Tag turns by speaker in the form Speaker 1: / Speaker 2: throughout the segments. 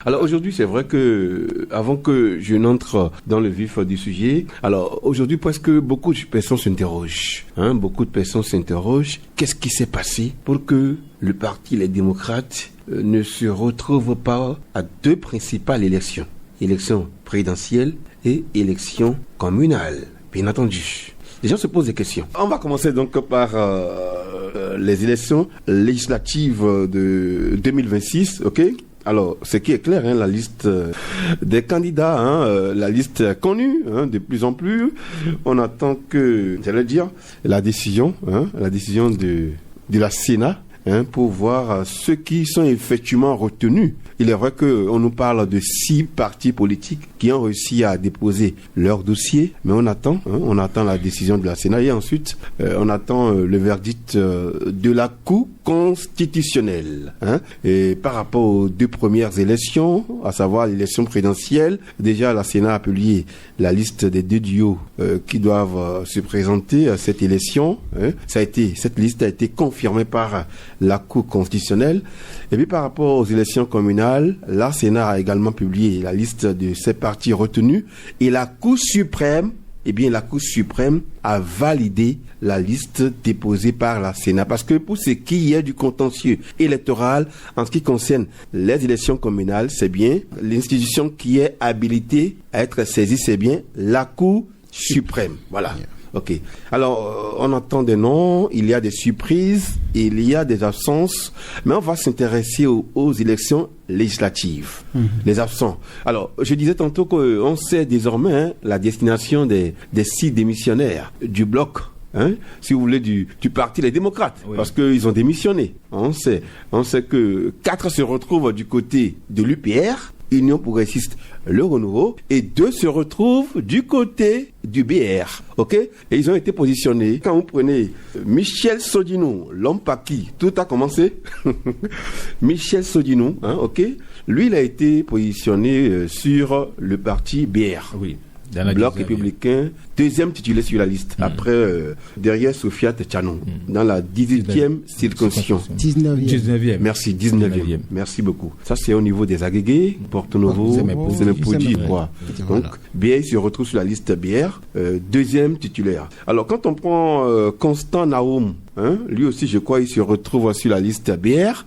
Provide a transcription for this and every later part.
Speaker 1: Alors aujourd'hui, c'est vrai que avant que je n'entre dans le vif du sujet, alors aujourd'hui presque beaucoup de personnes s'interrogent. Beaucoup de personnes s'interrogent. Qu'est-ce qui s'est passé pour que le parti Les Démocrates ne se retrouve pas à deux principales élections, élections présidentielles et élections communales, bien entendu. Les gens se posent des questions. On va commencer donc par les élections législatives de 2026, ok? Alors, ce qui est clair, la liste des candidats, la liste connue, de plus en plus, on attend que, j'allais dire, la décision de la Sénat, pour voir ceux qui sont effectivement retenus. Il est vrai qu'on nous parle de 6 partis politiques qui ont réussi à déposer leur dossier, mais on attend la décision de la Sénat et ensuite on attend le verdict de la Cour constitutionnelle. Et par rapport aux 2 premières élections, à savoir l'élection présidentielle, déjà la Sénat a publié la liste des 2 duos qui doivent se présenter à cette élection. Cette liste a été confirmée par la Cour constitutionnelle. Et puis par rapport aux élections communales, la Sénat a également publié la liste de ces partis retenus et la Cour suprême a validé la liste déposée par la Sénat. Parce que pour ce qui est du contentieux électoral, en ce qui concerne les élections communales, c'est bien l'institution qui est habilitée à être saisie, c'est bien la Cour suprême. Voilà. Ok. Alors, on entend des noms, il y a des surprises, il y a des absences, mais on va s'intéresser aux élections législatives. Les absents. Alors, je disais tantôt qu'on sait désormais la destination des 6 démissionnaires du bloc. Si vous voulez, du parti Les Démocrates, oui. Parce qu'ils ont démissionné. On sait que 4 se retrouvent du côté de l'UPR, Union progressiste Le Renouveau, et 2 se retrouvent du côté du BR, ok? Et ils ont été positionnés. Quand vous prenez Michel Sodinou, l'homme par qui tout a commencé, Michel Sodinou, ok? Lui, il a été positionné sur le parti BR. Oui. Bloc républicain, 2e titulaire sur la liste, après derrière Sofiat Tchanou, dans la 18e circonscription. 19e. Merci, 19e. Merci beaucoup. Ça, c'est au niveau des agrégés, Porto Novo, Zemepodi, quoi. Donc, BR se retrouve sur la liste BR, 2e titulaire. Alors, quand on prend Constant Naoum, lui aussi, je crois, il se retrouve sur la liste BR,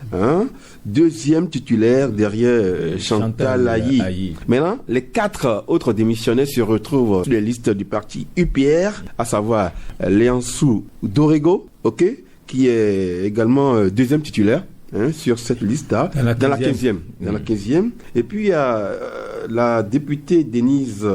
Speaker 1: 2e titulaire derrière Chantal Ayi. Maintenant, les 4 autres démissionnaires se retrouvent sur les listes du parti UPR, à savoir Léansou Dorego, ok, qui est également 2e titulaire. Sur cette liste-là, dans la 15e. Et puis il y a la députée Denise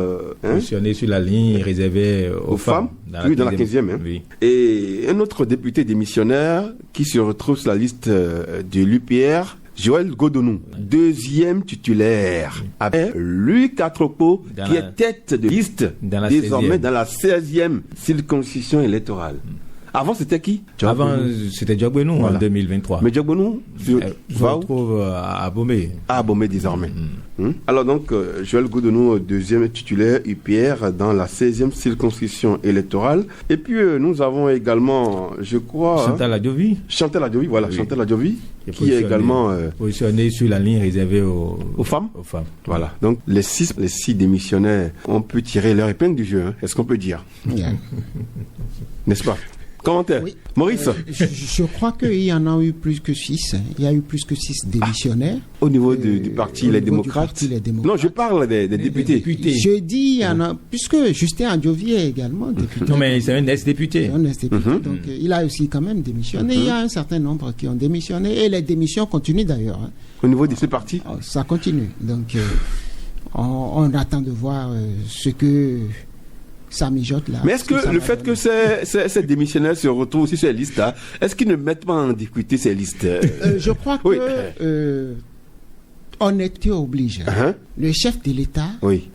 Speaker 2: positionnée sur la ligne réservée aux femmes.
Speaker 1: Dans la 15e. Oui. Et un autre député démissionnaire qui se retrouve sur la liste de l'UPR, Joël Godonou, 2e titulaire, avec Louis Katroko, qui est tête de liste désormais dans la 16e circonscription électorale. Avant, c'était qui?
Speaker 2: Avant, c'était Diogbenou, voilà. En 2023.
Speaker 1: Mais Diogbenou
Speaker 2: se retrouve à Abomey.
Speaker 1: À Abomey, désormais. Alors donc, Joël Godonou, 2e titulaire UPR dans la 16e circonscription électorale. Et puis, nous avons également, je crois...
Speaker 2: Chantal Adjovi,
Speaker 1: voilà, oui. Chantal Adjovi, qui est également...
Speaker 2: positionnée sur la ligne réservée aux
Speaker 1: femmes. Voilà. Donc, les 6 démissionnaires, on peut tirer leur épingle du jeu, est-ce qu'on peut dire? N'est-ce pas? Commentaire. Oui. Maurice.
Speaker 3: Je crois qu'il y en a eu plus que 6. Il y a eu plus que 6 démissionnaires.
Speaker 1: Au niveau du parti Les Démocrates. Non, je parle des députés.
Speaker 3: Je dis, il y en a, puisque Justin Adjovi est également député.
Speaker 2: Non, mais c'est un ex-député.
Speaker 3: Donc, il a aussi quand même démissionné. Il y a un certain nombre qui ont démissionné. Et les démissions continuent d'ailleurs.
Speaker 1: Au niveau de ces partis?
Speaker 3: Ça continue. Donc, on attend de voir ce que... ça mijote là.
Speaker 1: Mais est-ce que le fait que ces démissionnaires se retrouvent sur ces listes-là, est-ce qu'ils ne mettent pas en difficulté ces listes?
Speaker 3: Je crois que honnêteté oblige. Le chef de l'État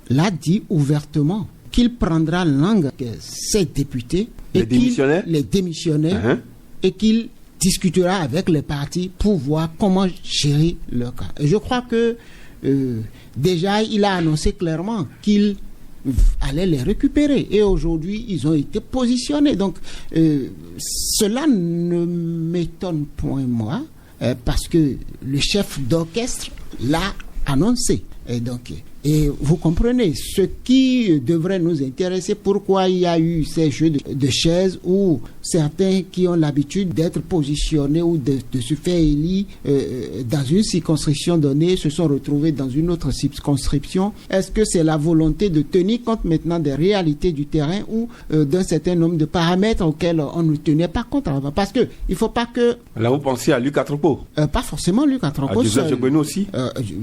Speaker 3: l'a dit ouvertement qu'il prendra langue ses députés
Speaker 1: les
Speaker 3: démissionnaires et qu'il discutera avec les partis pour voir comment gérer leur cas. Et je crois que déjà il a annoncé clairement qu'il allait les récupérer et aujourd'hui ils ont été positionnés, donc cela ne m'étonne point moi parce que le chef d'orchestre l'a annoncé. Et vous comprenez, ce qui devrait nous intéresser, pourquoi il y a eu ces jeux de chaises où certains qui ont l'habitude d'être positionnés ou de se faire élire dans une circonscription donnée se sont retrouvés dans une autre circonscription. Est-ce que c'est la volonté de tenir compte maintenant des réalités du terrain ou d'un certain nombre de paramètres auxquels on ne tenait pas compte avant? Parce que il faut pas que...
Speaker 1: Là, vous pensez à Luc Atronco?
Speaker 3: Pas forcément Luc Atronco.
Speaker 1: À Joseph Jogbenou aussi?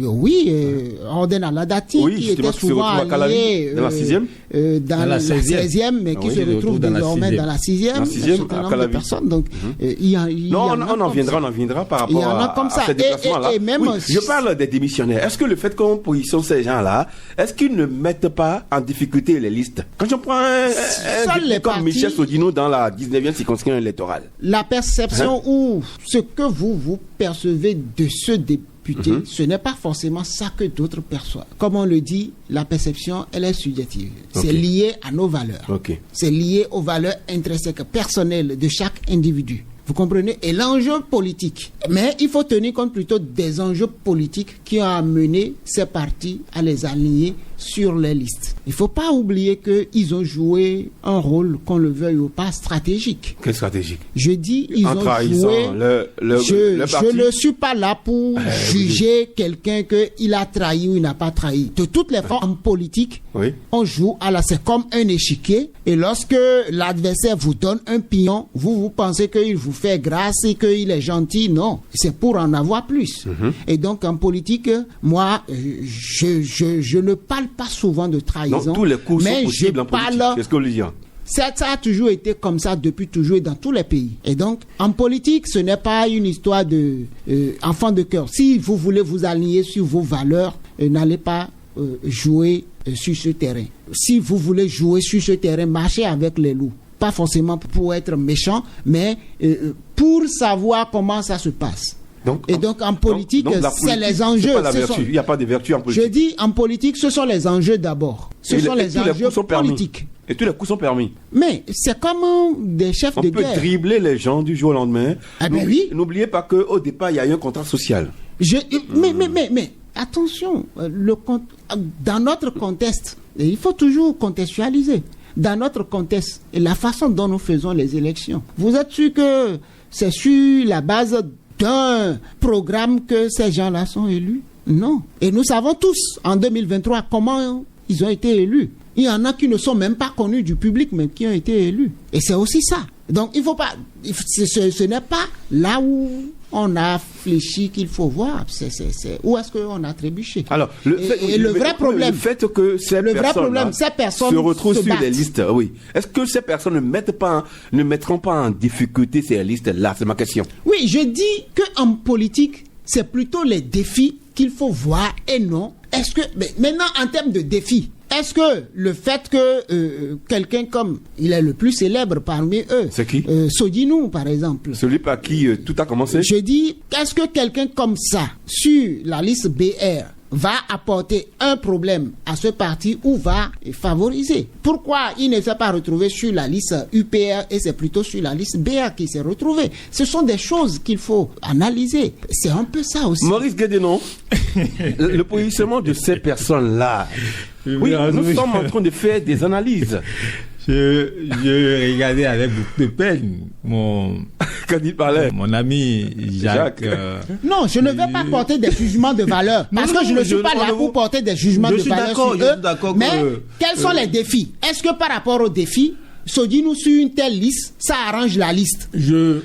Speaker 3: Oui, Orden Aladati, qui était souvent allié
Speaker 1: dans la 6e,
Speaker 3: dans la 16e, mais qui se retrouve désormais dans la 6e, à Calavi. Donc,
Speaker 1: on en viendra par rapport à ces déplacements-là. Je parle des démissionnaires. Est-ce que le fait qu'on positionne ces gens-là, est-ce qu'ils ne mettent pas en difficulté les listes? Quand je prends un député comme Michel Sodino dans la 19e circonscription électorale.
Speaker 3: La perception ou ce que vous percevez de ce député, ce n'est pas forcément ça que d'autres perçoivent. Comme on le dit, la perception, elle est subjective. C'est lié à nos valeurs. C'est lié aux valeurs intrinsèques, personnelles de chaque individu. Vous comprenez? Et l'enjeu politique. Mais il faut tenir compte plutôt des enjeux politiques qui ont amené ces partis à les aligner sur les listes. Il ne faut pas oublier qu'ils ont joué un rôle, qu'on le veuille ou pas, stratégique.
Speaker 1: Quel stratégique?
Speaker 3: Je dis, ils ont joué... Je ne suis pas là pour juger quelqu'un qu'il a trahi ou il n'a pas trahi. De toutes les formes politiques, on joue à la... C'est comme un échiquier. Et lorsque l'adversaire vous donne un pignon, vous pensez qu'il vous fait grâce et qu'il est gentil. Non, c'est pour en avoir plus. Et donc, en politique, moi, je ne parle pas souvent de trahison.
Speaker 1: Donc, tous les coups sont possibles en politique. C'est ce que vous voulez dire.
Speaker 3: Ça a toujours été comme ça depuis toujours et dans tous les pays. Et donc, en politique, ce n'est pas une histoire de enfant de cœur. Si vous voulez vous aligner sur vos valeurs, n'allez pas jouer sur ce terrain. Si vous voulez jouer sur ce terrain, marchez avec les loups. Pas forcément pour être méchant, mais pour savoir comment ça se passe. Donc en politique, c'est les enjeux.
Speaker 1: Pas la vertu. Il n'y a pas de vertu en politique.
Speaker 3: Je dis en politique, ce sont les enjeux d'abord. Ce sont les enjeux politiques.
Speaker 1: Et tous les coups sont permis.
Speaker 3: Mais c'est comme des chefs de guerre.
Speaker 1: On peut dribbler les gens du jour au lendemain.
Speaker 3: Oui.
Speaker 1: N'oubliez pas qu'au départ, il y a eu un contrat social.
Speaker 3: Mais attention, dans notre contexte, il faut toujours contextualiser. Dans notre contexte et la façon dont nous faisons les élections. Vous êtes sûr que c'est sur la base d'un programme que ces gens-là sont élus? Non. Et nous savons tous, en 2023, comment ils ont été élus. Il y en a qui ne sont même pas connus du public, mais qui ont été élus. Et c'est aussi ça. Donc, il faut pas... Ce n'est pas là où on a fléchi qu'il faut voir. Où est-ce qu'on a trébuché?
Speaker 1: Alors,
Speaker 3: le vrai problème...
Speaker 1: Le fait que ces personnes se retrouvent sur les listes, oui. Est-ce que ces personnes ne mettront pas en difficulté ces listes-là? C'est ma question.
Speaker 3: Oui, je dis qu'en politique, c'est plutôt les défis qu'il faut voir et non. Est-ce que... Mais maintenant, en termes de défis, est-ce que le fait que quelqu'un comme... Il est le plus célèbre parmi eux.
Speaker 1: C'est qui?
Speaker 3: Sodinou, par exemple.
Speaker 1: Celui par qui tout a commencé?
Speaker 3: Je dis, est-ce que quelqu'un comme ça, sur la liste BR, va apporter un problème à ce parti ou va favoriser? Pourquoi il ne s'est pas retrouvé sur la liste UPR et c'est plutôt sur la liste BR qu'il s'est retrouvé? Ce sont des choses qu'il faut analyser. C'est un peu ça aussi.
Speaker 1: Maurice Guédenon, le positionnement de ces personnes-là, oui, nous sommes en train de faire des analyses.
Speaker 2: Je regardais avec beaucoup de peine
Speaker 1: quand il parlait.
Speaker 2: Mon ami Jacques.
Speaker 3: Non, je ne vais pas porter des jugements de valeur. Parce que je ne suis pas là pour porter des jugements de valeur sur eux. Mais quels sont les défis? Est-ce que par rapport aux défis, Sodinou sur une telle liste, ça arrange la liste?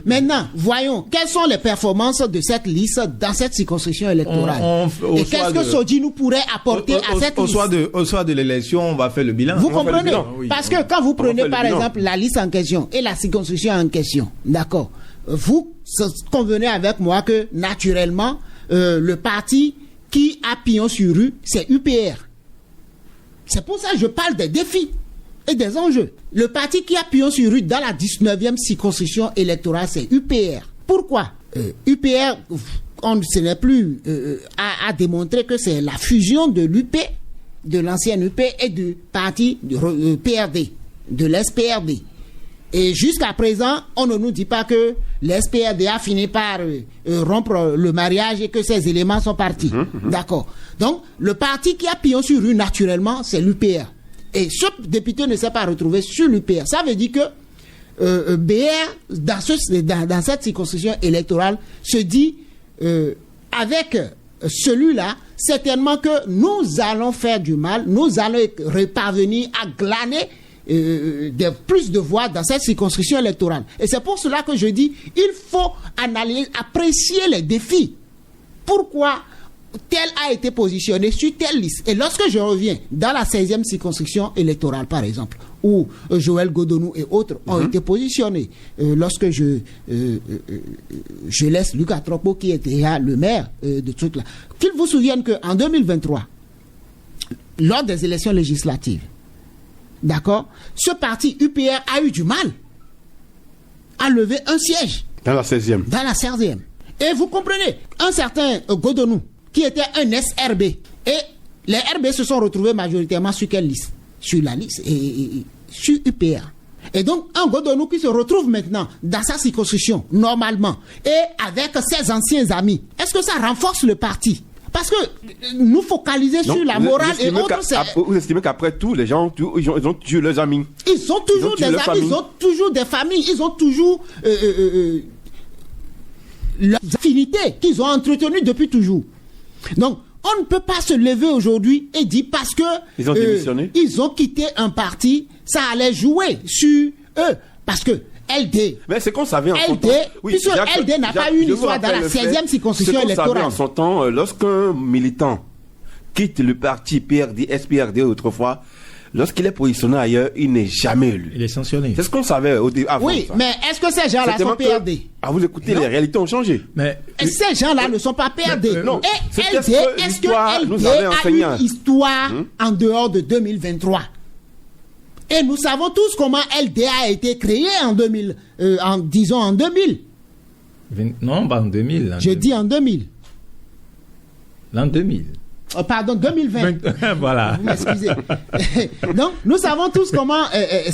Speaker 3: Maintenant, voyons, quelles sont les performances de cette liste dans cette circonscription électorale? Et qu'est-ce que Sodinou pourrait apporter à cette liste?
Speaker 2: Au soir de l'élection, on va faire le bilan.
Speaker 3: Vous comprenez? Parce que quand vous prenez par exemple la liste en question et la circonscription en question, d'accord, vous convenez avec moi que naturellement, le parti qui a pignon sur rue, c'est UPR. C'est pour ça que je parle des défis et des enjeux. Le parti qui a pignon sur rue dans la 19e circonscription électorale, c'est UPR. Pourquoi? UPR, ce n'est plus à démontrer que c'est la fusion de l'UP, de l'ancienne UP et du parti PRD, de l'SPRD. Et jusqu'à présent, on ne nous dit pas que l'SPRD a fini par rompre le mariage et que ces éléments sont partis. D'accord. Donc, le parti qui a pignon sur rue naturellement, c'est l'UPR. Et ce député ne s'est pas retrouvé sur l'UPR. Ça veut dire que BR, dans cette circonscription électorale, se dit, avec celui-là, certainement que nous allons faire du mal, nous allons parvenir à glaner plus de voix dans cette circonscription électorale. Et c'est pour cela que je dis, il faut analyser, apprécier les défis. Pourquoi tel a été positionné sur telle liste. Et lorsque je reviens dans la 16e circonscription électorale, par exemple, où Joël Godonou et autres ont été positionnés, lorsque je laisse Lucas Tropo, qui était déjà le maire de ce truc-là, qu'il vous souvienne qu'en 2023, lors des élections législatives, d'accord, ce parti UPR a eu du mal à lever un siège.
Speaker 1: Dans la 16e.
Speaker 3: Dans la 16e. Et vous comprenez, un certain Godonou, qui était un SRB, et les RB se sont retrouvés majoritairement sur quelle liste? Sur la liste, et sur UPR. Et donc, un Godonou qui se retrouve maintenant dans sa circonscription, normalement, et avec ses anciens amis, est-ce que ça renforce le parti? Parce que nous focaliser sur la morale et autres,
Speaker 1: vous estimez qu'après tout, les gens, ils ont toujours leurs amis.
Speaker 3: Ils ont toujours des amis, ils ont toujours des familles, ils ont toujours leurs affinités qu'ils ont entretenues depuis toujours. Donc, on ne peut pas se lever aujourd'hui et dire parce que
Speaker 1: ils ont démissionné.
Speaker 3: Ils ont quitté un parti, ça allait jouer sur eux. Parce que LD.
Speaker 1: Mais c'est qu'on savait en son temps.
Speaker 3: Puisque LD n'a pas eu une histoire dans la 16e circonscription électorale.
Speaker 1: C'est qu'on savait en son temps, lorsqu'un militant quitte le parti PRD, SPRD autrefois, lorsqu'il est positionné ailleurs, il n'est jamais élu.
Speaker 2: Il est sanctionné.
Speaker 1: C'est ce qu'on savait avant.
Speaker 3: Oui,
Speaker 1: ça.
Speaker 3: Mais est-ce que ces gens-là sont PRD?
Speaker 1: Vous écoutez, les réalités ont changé.
Speaker 3: Mais ces gens-là ne sont pas PRD.
Speaker 1: Non.
Speaker 3: Et LD, est-ce que LD a une histoire en dehors de 2023? Et nous savons tous comment LD a été créé disons en 2000.
Speaker 2: Non, pas en 2000.
Speaker 3: Je dis en 2000.
Speaker 2: L'an 2000.
Speaker 3: Pardon, 2020.
Speaker 2: Voilà.
Speaker 3: Vous m'excusez. Donc, nous savons tous comment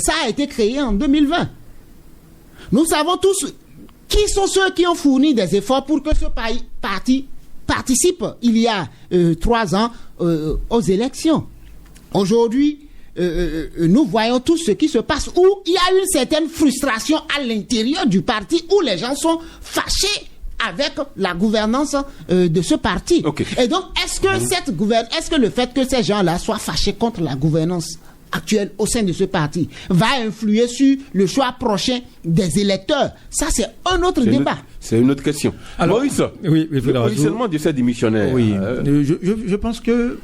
Speaker 3: ça a été créé en 2020. Nous savons tous qui sont ceux qui ont fourni des efforts pour que ce parti participe, il y a 3 ans, aux élections. Aujourd'hui, nous voyons tout ce qui se passe, où il y a une certaine frustration à l'intérieur du parti, où les gens sont fâchés avec la gouvernance de ce parti.
Speaker 1: Okay.
Speaker 3: Et donc, est-ce que le fait que ces gens-là soient fâchés contre la gouvernance actuelle au sein de ce parti va influer sur le choix prochain des électeurs? Ça, c'est un autre débat.
Speaker 1: C'est une autre question.
Speaker 2: Alors,
Speaker 1: Maurice,
Speaker 2: oui,
Speaker 1: le positionnement de ces démissionnaires.
Speaker 2: Oui, je pense que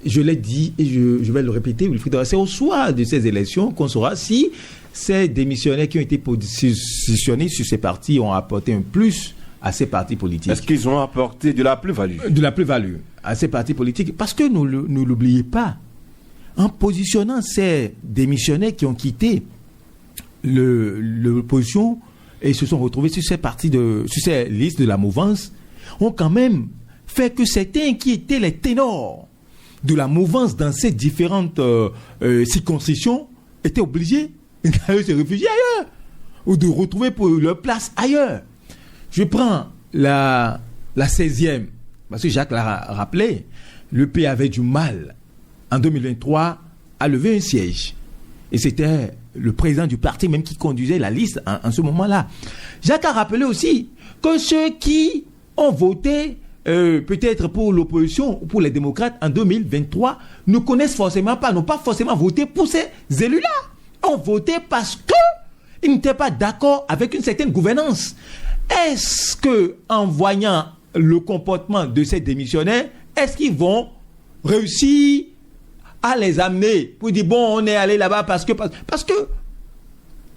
Speaker 2: je l'ai dit et je vais le répéter, Wilfried, c'est au soir de ces élections qu'on saura si ces démissionnaires qui ont été positionnés sur ces partis ont apporté un plus à ces partis politiques.
Speaker 1: Est-ce qu'ils ont apporté de la plus-value? De la plus-value
Speaker 2: à ces partis politiques. Parce que ne l'oubliez pas, en positionnant ces démissionnaires qui ont quitté l'opposition et se sont retrouvés sur ces listes de la mouvance, ont quand même fait que certains qui étaient les ténors de la mouvance dans ces différentes circonscriptions étaient obligés d'aller se réfugier ailleurs ou de retrouver pour leur place ailleurs. Je prends la 16e, parce que Jacques l'a rappelé, l'EP avait du mal en 2023 à lever un siège. Et c'était le président du parti même qui conduisait la liste en ce moment-là. Jacques a rappelé aussi que ceux qui ont voté peut-être pour l'opposition ou pour les démocrates en 2023 ne connaissent forcément pas, n'ont pas forcément voté pour ces élus-là. Ont voté parce qu'ils n'étaient pas d'accord avec une certaine gouvernance. Est-ce que, en voyant le comportement de ces démissionnaires, est-ce qu'ils vont réussir à les amener pour dire bon, on est allé là-bas parce que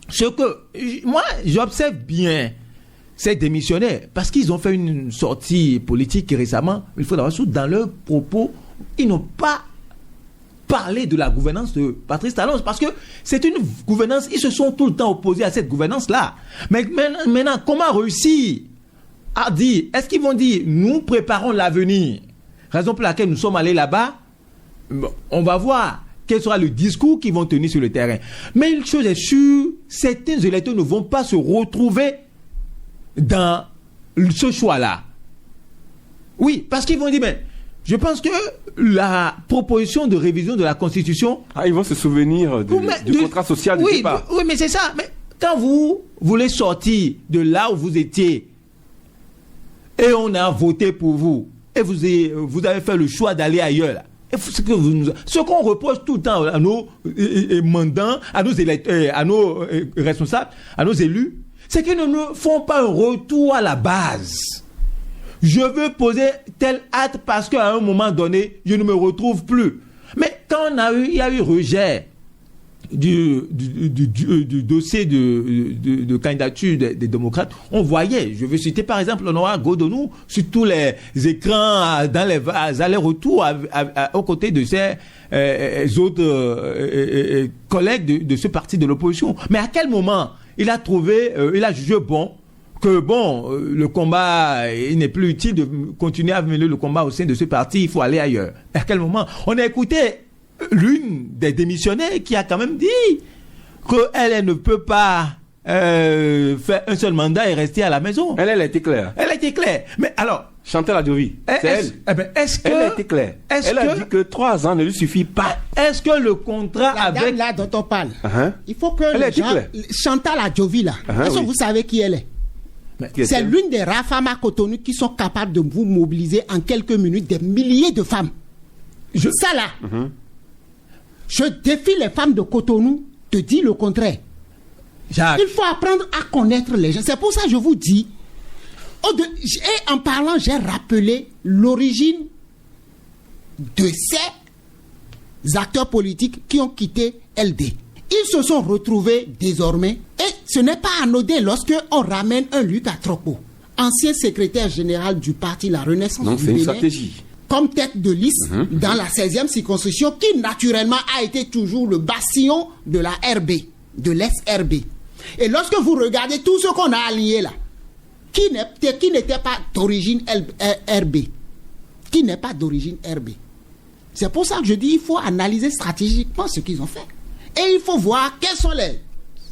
Speaker 2: ce que moi j'observe bien ces démissionnaires, parce qu'ils ont fait une sortie politique récemment, il faut savoir, dans leurs propos, ils n'ont pas parlé de la gouvernance de Patrice Talon, parce que c'est une gouvernance, ils se sont tout le temps opposés à cette gouvernance-là. Mais maintenant, comment réussir à dire, est-ce qu'ils vont dire, nous préparons l'avenir, raison pour laquelle nous sommes allés là-bas, on va voir quel sera le discours qu'ils vont tenir sur le terrain. Mais une chose est sûre, certains électeurs ne vont pas se retrouver dans ce choix-là. Oui, parce qu'ils vont dire, mais je pense que la proposition de révision de la Constitution...
Speaker 1: ils vont se souvenir du contrat social du départ.
Speaker 2: Oui, mais c'est ça. Mais quand vous voulez sortir de là où vous étiez et on a voté pour vous et vous avez fait le choix d'aller ailleurs, là, ce qu'on reproche tout le temps à nos mandants, à nos électeurs, à nos responsables, à nos élus, c'est qu'ils ne font pas un retour à la base. Je veux poser tel acte parce qu'à un moment donné, je ne me retrouve plus. Mais quand il y a eu rejet du dossier de candidature des démocrates, on voyait, je veux citer par exemple l'honorable Godonou sur tous les écrans, dans les allers-retours aux côtés de ses autres collègues de ce parti de l'opposition. Mais à quel moment il a jugé bon que le combat, il n'est plus utile de continuer à mener le combat au sein de ce parti, il faut aller ailleurs. À quel moment? On a écouté l'une des démissionnaires qui a quand même dit qu'elle ne peut pas faire un seul mandat et rester à la maison.
Speaker 1: Elle a été claire.
Speaker 2: Elle a été claire. Mais alors...
Speaker 1: Chantal Adjovi, c'est elle. Elle a été claire. Elle a dit que 3 ans ne lui suffit pas.
Speaker 2: Est-ce que le contrat
Speaker 3: la
Speaker 2: avec...
Speaker 3: dame là dont on parle, il faut que les gens... Chantal Adjovi là, est-ce que vous savez qui elle est? C'est l'une des rares femmes à Cotonou qui sont capables de vous mobiliser en quelques minutes des milliers de femmes. Ça là, je défie les femmes de Cotonou de dire le contraire.
Speaker 2: Jacques.
Speaker 3: Il faut apprendre à connaître les gens. C'est pour ça que je vous dis, et en parlant, j'ai rappelé l'origine de ces acteurs politiques qui ont quitté LD. Ils se sont retrouvés désormais, et ce n'est pas anodin lorsque on ramène un Luc Atropo, ancien secrétaire général du parti La Renaissance.
Speaker 1: Donc c'est une stratégie.
Speaker 3: Comme tête de liste dans la 16e circonscription, qui naturellement a été toujours le bastion de la RB, de l'ex-RB. Et lorsque vous regardez tout ce qu'on a aligné là, qui n'était pas d'origine RB, qui n'est pas d'origine RB. C'est pour ça que je dis il faut analyser stratégiquement ce qu'ils ont fait. Et il faut voir quels sont les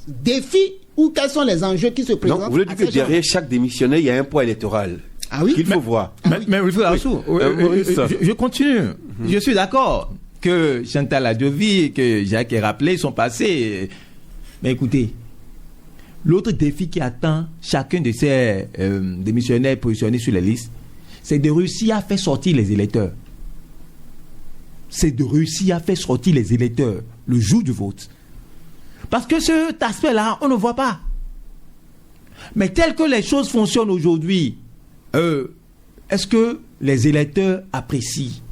Speaker 3: défis ou quels sont les enjeux qui se présentent.
Speaker 1: Donc, vous voulez dire que derrière chaque démissionnaire, il y a un poids électoral.
Speaker 3: Ah oui,
Speaker 1: qu'il faut voir.
Speaker 2: Mais il faut je continue. Je suis d'accord que Chantal Adjovi, que Jacques a rappelé, sont passés. Mais écoutez, l'autre défi qui attend chacun de ces démissionnaires positionnés sur les listes, c'est de réussir à faire sortir les électeurs. C'est de réussir à faire sortir les électeurs le jour du vote. Parce que cet aspect-là, on ne voit pas. Mais tel que les choses fonctionnent aujourd'hui, est-ce que les électeurs apprécient?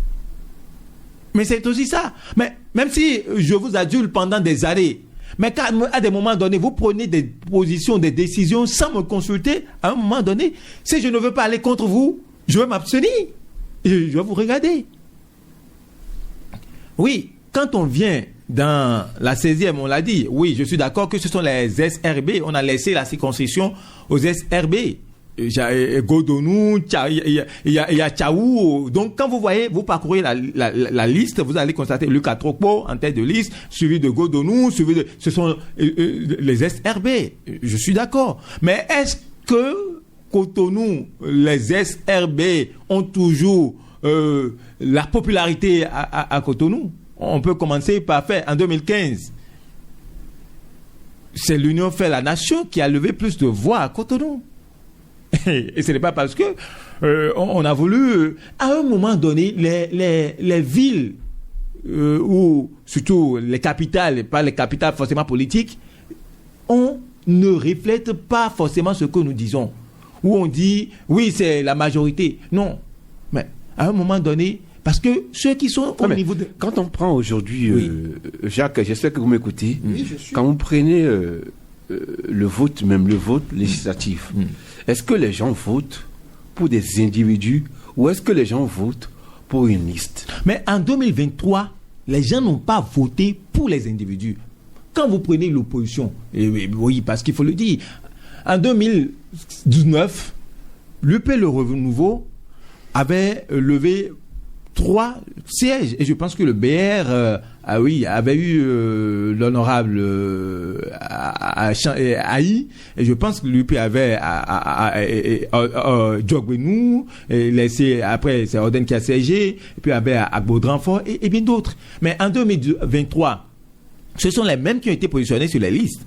Speaker 2: Mais c'est aussi ça. Mais même si je vous adule pendant des années, mais quand à des moments donnés, vous prenez des positions, des décisions sans me consulter, à un moment donné, si je ne veux pas aller contre vous, je vais m'abstenir. Et je vais vous regarder. Oui, quand on vient dans la 16e, on l'a dit, oui, je suis d'accord que ce sont les SRB. On a laissé la circonscription aux SRB. Godonou, il y a Tchaou. Donc, quand vous voyez, vous parcourez la liste, vous allez constater Luc Atropo en tête de liste, suivi de Godonou, ce sont les SRB. Je suis d'accord. Mais est-ce que Cotonou, les SRB ont toujours la popularité à Cotonou? On peut commencer par faire, en 2015, c'est l'Union fait la nation qui a levé plus de voix à Cotonou. Et ce n'est pas parce que on a voulu, à un moment donné, les villes ou surtout les capitales, pas les capitales forcément politiques, on ne reflète pas forcément ce que nous disons. Où on dit, oui, c'est la majorité. Non. Mais à un moment donné, parce que ceux qui sont au niveau de...
Speaker 1: Quand on prend aujourd'hui, Jacques, j'espère que vous m'écoutez, quand vous prenez le vote législatif, est-ce que les gens votent pour des individus ou est-ce que les gens votent pour une liste?
Speaker 2: Mais en 2023, les gens n'ont pas voté pour les individus. Quand vous prenez l'opposition, oui, parce qu'il faut le dire, en 2019, l'UP Le Renouveau avait levé 3 sièges. Et je pense que le BR avait eu l'honorable Aïe, et je pense que l'UP avait Djogbenou, laissé après c'est Oden qui a siégé, et puis avait Agbo-Dranfort et bien d'autres. Mais en 2023, ce sont les mêmes qui ont été positionnés sur les listes.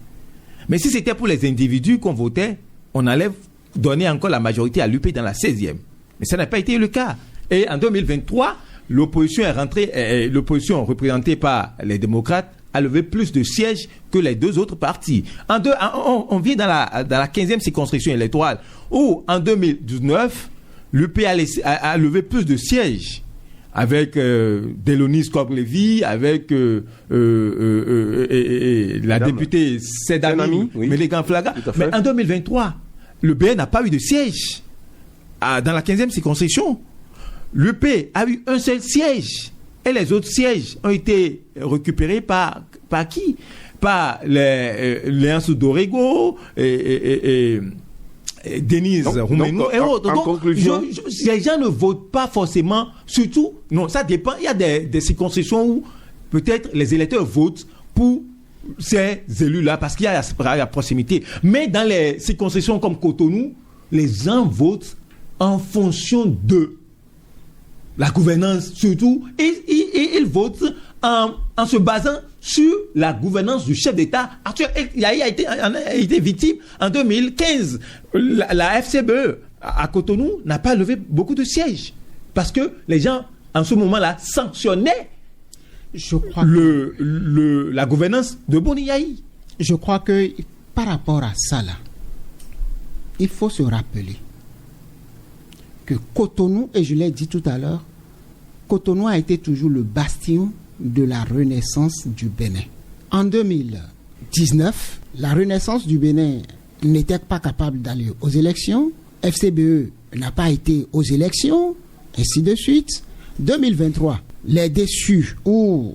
Speaker 2: Mais si c'était pour les individus qu'on votait, on allait donner encore la majorité à l'UP dans la 16e. Mais ça n'a pas été le cas. Et en 2023, l'opposition est rentrée, l'opposition représentée par les démocrates a levé plus de sièges que les deux autres partis. On vient dans la 15e circonscription électorale où, en 2019, l'UP a levé plus de sièges avec Delonis Koglevi, avec la députée Sedami, Mélégan Flaga. Mais en 2023, le BN n'a pas eu de siège dans la 15e circonscription. L'UP a eu un seul siège et les autres sièges ont été récupérés par qui? Par Léançou Dorego et Denise Roumenou et autres. Donc, les gens ne votent pas forcément, surtout, non, ça dépend. Il y a des circonscriptions où peut-être les électeurs votent pour ces élus-là parce qu'il y a la proximité. Mais dans les circonscriptions comme Cotonou, les gens votent en fonction de la gouvernance surtout, et ils votent en se basant sur la gouvernance du chef d'État. Arthur Yahi a été victime en 2015. La FCBE à Cotonou n'a pas levé beaucoup de sièges parce que les gens, en ce moment-là, sanctionnaient la gouvernance de Boni Yahi.
Speaker 3: Je crois que par rapport à ça, là, il faut se rappeler que Cotonou, et je l'ai dit tout à l'heure, Cotonou a été toujours le bastion de la renaissance du Bénin. En 2019, la renaissance du Bénin n'était pas capable d'aller aux élections, FCBE n'a pas été aux élections, ainsi de suite. 2023, les déçus ou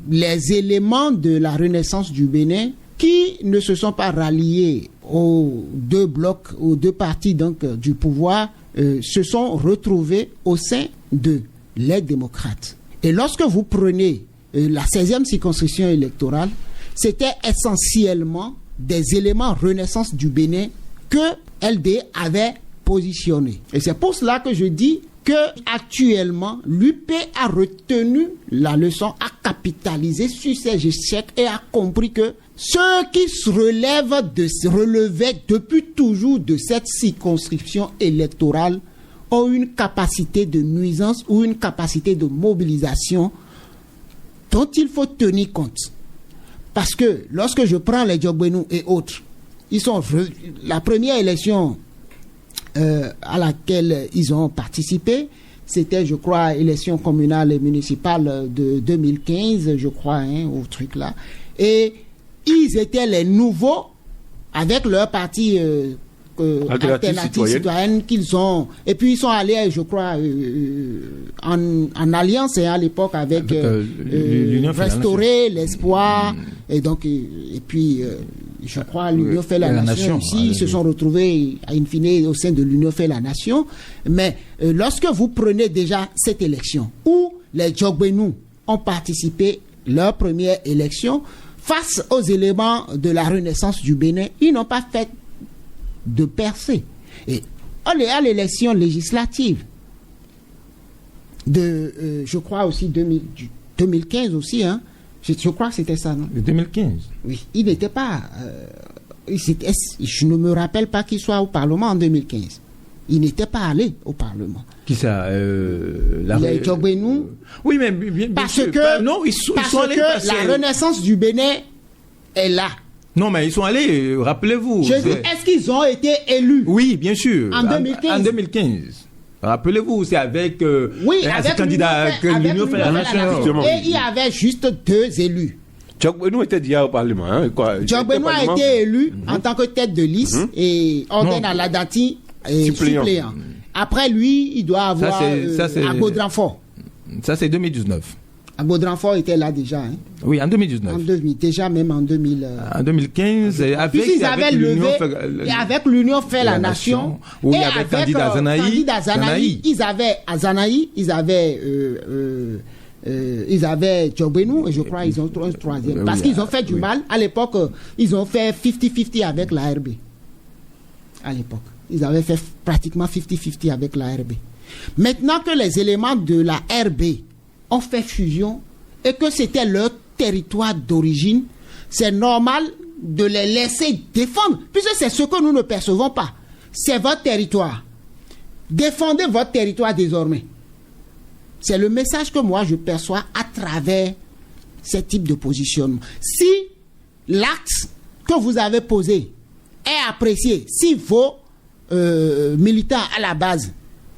Speaker 3: les éléments de la renaissance du Bénin qui ne se sont pas ralliés aux deux blocs, aux deux partis donc, du pouvoir, se sont retrouvés au sein de les démocrates. Et lorsque vous prenez la 16e circonscription électorale, c'était essentiellement des éléments renaissance du Bénin que LD avait positionnés. Et c'est pour cela que je dis que actuellement l'UP a retenu la leçon, a capitalisé sur ses échecs et a compris que ceux qui se relevaient depuis toujours de cette circonscription électorale ont une capacité de nuisance ou une capacité de mobilisation dont il faut tenir compte. Parce que lorsque je prends les Djogbenou et autres, la première élection à laquelle ils ont participé, c'était, je crois, élection communale et municipale de 2015, je crois, au truc là. Et ils étaient les nouveaux avec leur parti Alternative citoyenne qu'ils ont. Et puis ils sont allés, je crois, en alliance à l'époque avec Restaurer l'Espoir. Et donc, et puis, je crois, l'Union fait la nation aussi. Ils se sont retrouvés, in fine, au sein de l'Union fait la nation. Mais lorsque vous prenez déjà cette élection, où les Djogbenou ont participé leur première élection, face aux éléments de la renaissance du Bénin, ils n'ont pas fait de percée. Et à l'élection législative de, je crois aussi 2015 aussi, hein, je crois que c'était ça, non?
Speaker 2: 2015.
Speaker 3: Oui, il n'était pas, je ne me rappelle pas qu'il soit au Parlement en 2015. Il n'était pas allé au Parlement.
Speaker 2: Qui ça
Speaker 3: les Djogbenou.
Speaker 2: Oui, mais bien
Speaker 3: parce
Speaker 2: sûr.
Speaker 3: Que,
Speaker 2: non, ils sont allés
Speaker 3: parce que la renaissance du Bénin est là.
Speaker 2: Non, mais ils sont allés, rappelez-vous.
Speaker 3: Est-ce qu'ils ont été élus?
Speaker 2: Oui, bien sûr.
Speaker 3: En 2015.
Speaker 2: En 2015. Rappelez-vous, c'est avec
Speaker 3: avec
Speaker 2: ce candidat que l'Union fait la nation.
Speaker 3: Et il y avait juste 2 élus.
Speaker 1: Djogbenou était déjà au Parlement. Hein,
Speaker 3: Djogbenou a été élu en tant que tête de liste et Orden Aladati suppléant. Après lui, il doit avoir Agbo-Dranfort.
Speaker 2: Ça, c'est 2019.
Speaker 3: Baudrenfort était là déjà. Hein.
Speaker 2: Oui, en 2019.
Speaker 3: Déjà même en 2000.
Speaker 2: En 2015,
Speaker 3: avec l'Union fait la nation.
Speaker 2: Où il y avait candidat Zanaï.
Speaker 3: Ils avaient Djobénou et je crois ils ont un troisième. Parce qu'ils ont fait du mal. À l'époque, ils ont fait 50-50 avec l'ARB. À l'époque. Ils avaient fait pratiquement 50-50 avec l'ARB. Maintenant que les éléments de la RB ont fait fusion et que c'était leur territoire d'origine, c'est normal de les laisser défendre, puisque c'est ce que nous ne percevons pas. C'est votre territoire. Défendez votre territoire désormais. C'est le message que moi je perçois à travers ce type de positionnement. Si l'acte que vous avez posé est apprécié, si vos militants à la base,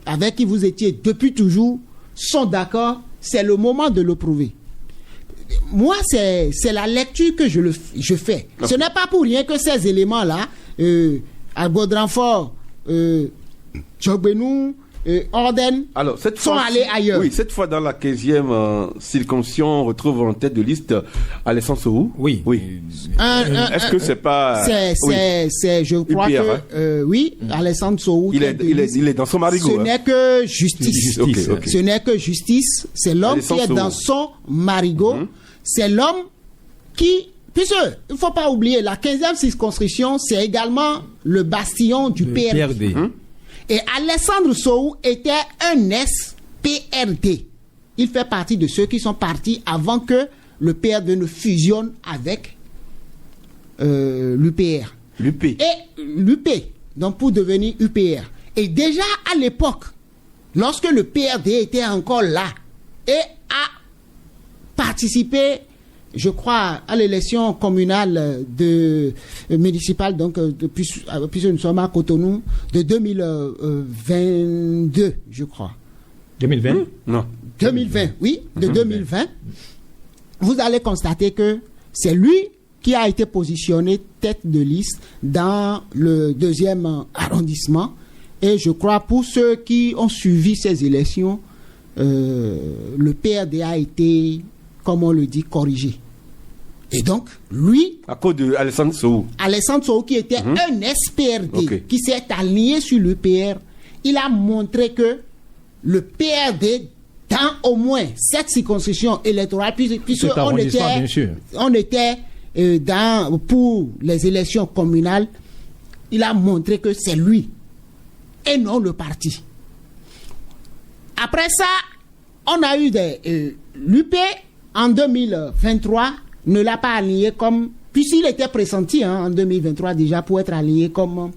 Speaker 3: avec qui vous étiez depuis toujours, sont d'accord, c'est le moment de le prouver. Moi, c'est la lecture que je fais. Ce n'est pas pour rien que ces éléments-là, à Baudrenfort, Djobénou, Orden, sont allés ailleurs.
Speaker 1: Oui, cette fois dans la 15e circonscription, on retrouve en tête de liste Alessandre Sohou.
Speaker 2: Oui.
Speaker 1: Est-ce que c'est pas...
Speaker 3: je crois
Speaker 1: UPR,
Speaker 3: que... oui, Alessandre Sohou.
Speaker 1: Il est dans son marigot.
Speaker 3: Ce n'est que justice.
Speaker 1: Okay.
Speaker 3: Ce n'est que justice. C'est l'homme qui est dans son marigot. C'est l'homme qui... Puisque, il ne faut pas oublier, la 15e circonscription, c'est également le bastion du PRD. Et Alessandre Sohou était un ex-PRD. Il fait partie de ceux qui sont partis avant que le PRD ne fusionne avec l'UPR. Et l'UP, donc pour devenir UPR. Et déjà à l'époque, lorsque le PRD était encore là et a participé, je crois, à l'élection communale municipale, donc puisque nous sommes à Cotonou, de 2022, je crois.
Speaker 2: 2020
Speaker 1: Non.
Speaker 3: 2020, oui, de 2020. Vous allez constater que c'est lui qui a été positionné tête de liste dans le 2e arrondissement. Et je crois, pour ceux qui ont suivi ces élections, le PRD a été, comme on le dit, corrigé. Et donc, lui...
Speaker 1: À cause de Alessandre Sohou.
Speaker 3: Alessandre Sohou, qui était un ex-PRD, qui s'est aligné sur l'UPR, il a montré que le PRD, dans au moins cette circonscription électorale, puisque on était pour les élections communales, il a montré que c'est lui et non le parti. Après ça, on a eu l'UP en 2023 ne l'a pas aligné comme, puisqu'il était pressenti en 2023 déjà pour être aligné comme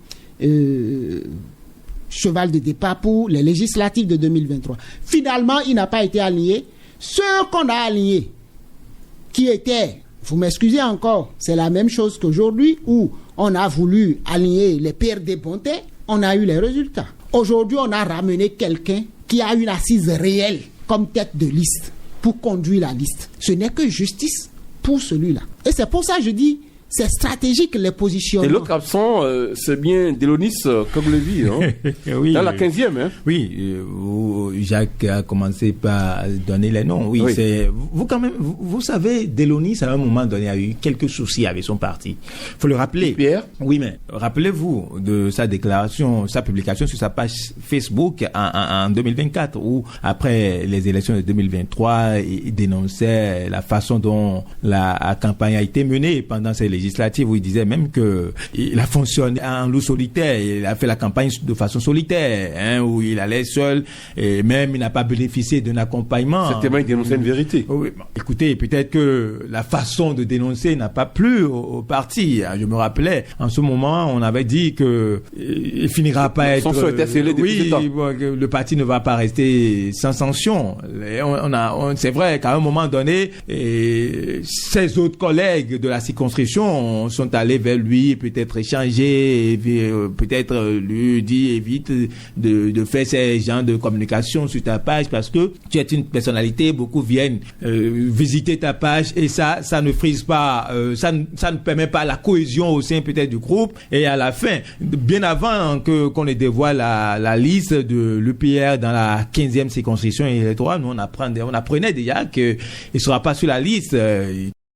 Speaker 3: cheval de départ pour les législatives de 2023. Finalement, il n'a pas été aligné. Ceux qu'on a alignés, qui étaient, vous m'excusez encore, c'est la même chose qu'aujourd'hui où on a voulu aligner les PRD Bonté, on a eu les résultats. Aujourd'hui, on a ramené quelqu'un qui a une assise réelle comme tête de liste pour conduire la liste. Ce n'est que justice pour celui-là. Et c'est pour ça que je dis, c'est stratégique les positionnements.
Speaker 1: Et l'autre absent, c'est bien Délonis Koglevi, hein?
Speaker 2: Oui,
Speaker 1: dans la 15e. Hein?
Speaker 2: Oui, Jacques a commencé par donner les noms. Oui. C'est, vous quand même, vous savez, Délonis à un moment donné a eu quelques soucis avec son parti. Il faut le rappeler.
Speaker 1: Pierre.
Speaker 2: Oui, mais rappelez-vous de sa déclaration, sa publication sur sa page Facebook en 2024, où après les élections de 2023, il dénonçait la façon dont la campagne a été menée pendant ces législative, où il disait même que il a fonctionné en loup solitaire, il a fait la campagne de façon solitaire, hein, où il allait seul, et même il n'a pas bénéficié d'un accompagnement.
Speaker 1: Certainement, il dénonçait une vérité.
Speaker 2: Oui, bon, écoutez, peut-être que la façon de dénoncer n'a pas plu au parti. Je me rappelais, en ce moment, on avait dit que il finira pas être...
Speaker 1: Son souhait était scellé depuis ce temps.
Speaker 2: Bon, le parti ne va pas rester sans sanction. Et c'est vrai qu'à un moment donné, ses autres collègues de la circonscription gens sont allés vers lui, peut-être échanger, peut-être lui dire évite de faire ces genres de communication sur ta page parce que tu es une personnalité, beaucoup viennent visiter ta page et ça ne frise pas, ça ne permet pas la cohésion au sein peut-être du groupe. Et à la fin, bien avant qu'on ne dévoile la liste de l'UPR dans la 15e circonscription électorale, nous on apprenait déjà qu'il ne sera pas sur la liste.